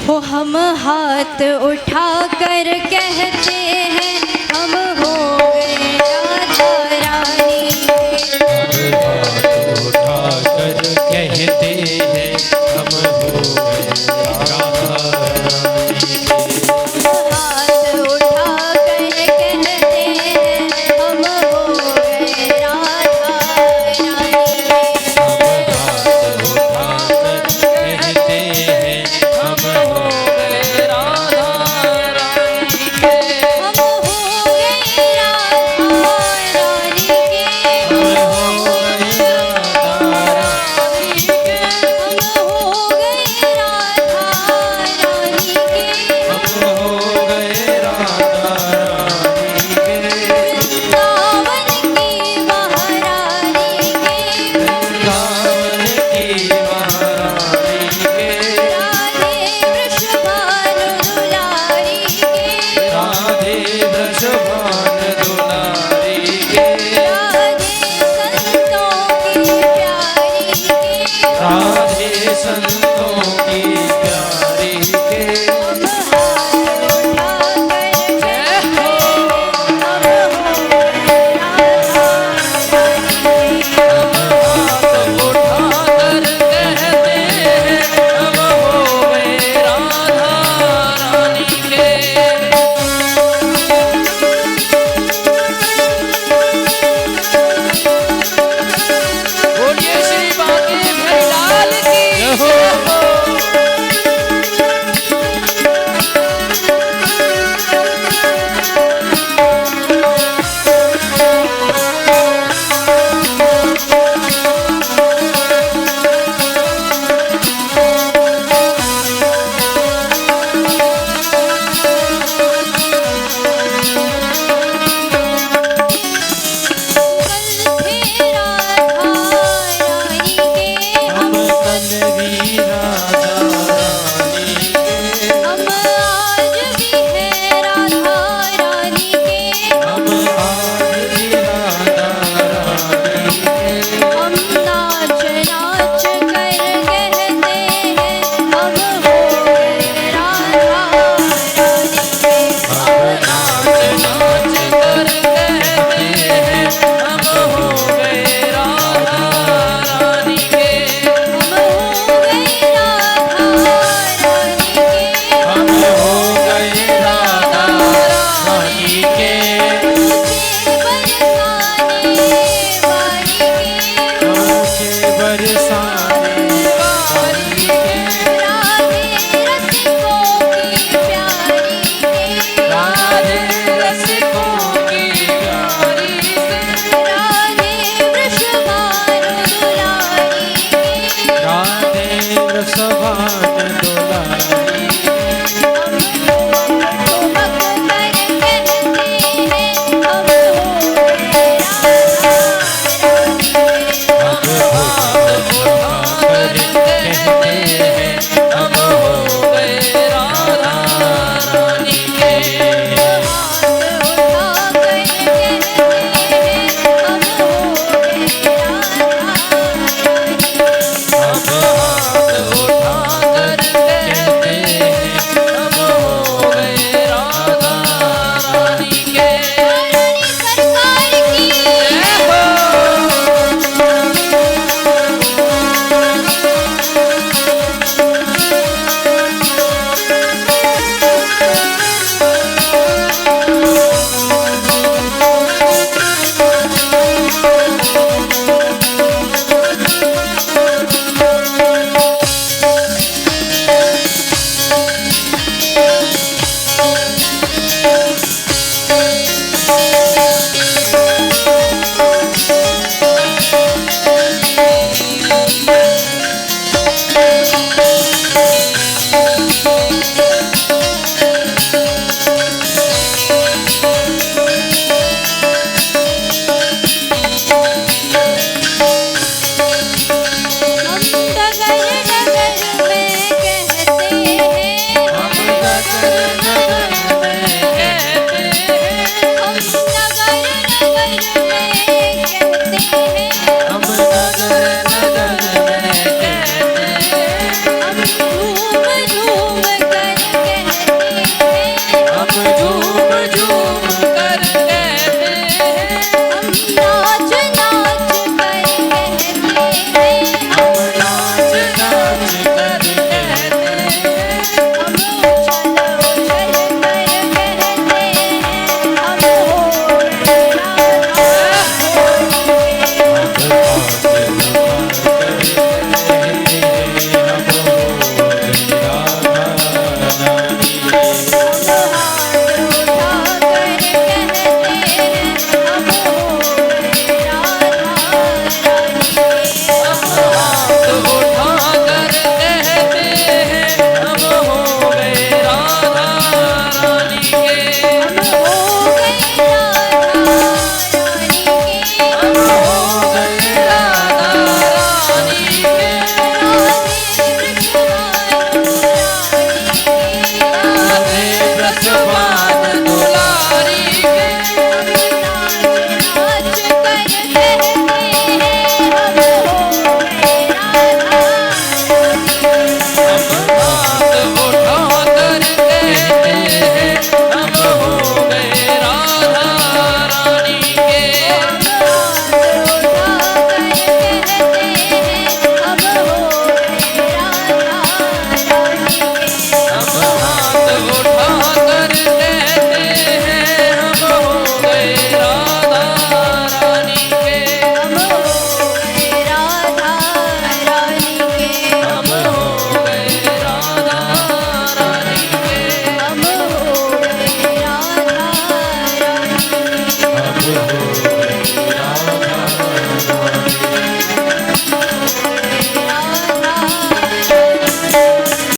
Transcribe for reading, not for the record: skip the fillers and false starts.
हो हम हाथ उठा कर कहते हैं हम हो गए राधा रानी के। हाथ उठा कर कहते हैं हम हो गए राधा रानी के। हाथ उठा कर कहते हैं हम हो गए राधा रानी के। हाथ उठा कर कहते हैं हम हो गए राधा रानी के। हम हो गए राधा रानी के। हम हो गए राधा रानी के। हम हो गए राधा रानी के। हम हो गए राधा रानी के। वृंदावन की महारानी के। वृंदावन की महारानी के। राधे वृषभानु दुलारी के। राधे वृषभान दुलारी के। राधे संतों की प्यारी के। राधे संतों की प्यारी के। हम हाथ उठा कर कहते हैं हम हो गए राधा रानी के। हम हाथ उठा कर कहते हैं हम हो गए राधा रानी के। बोलिए श्री बांके बिहारी लाल की जय हो। हम कल भी राधा रानी के। हम आज भी है राधा रानी के। हम आज भी राधा रानी के। हम नाच नाच कर कहते हैं हम हो गए राधा रानी के। हम नाच नाच कर कहते हैं हम हो गए राधा रानी के। हम हो गए राधा रानी के। हम हो गए राधा रानी के। मुझे बरसाने वाली के। आंखें बरसाने राधे रसिकों की प्यारी के। राधे रसिकों की प्यारी राधे वृषभानु दुलारी के। राधे वृषभान दुलारी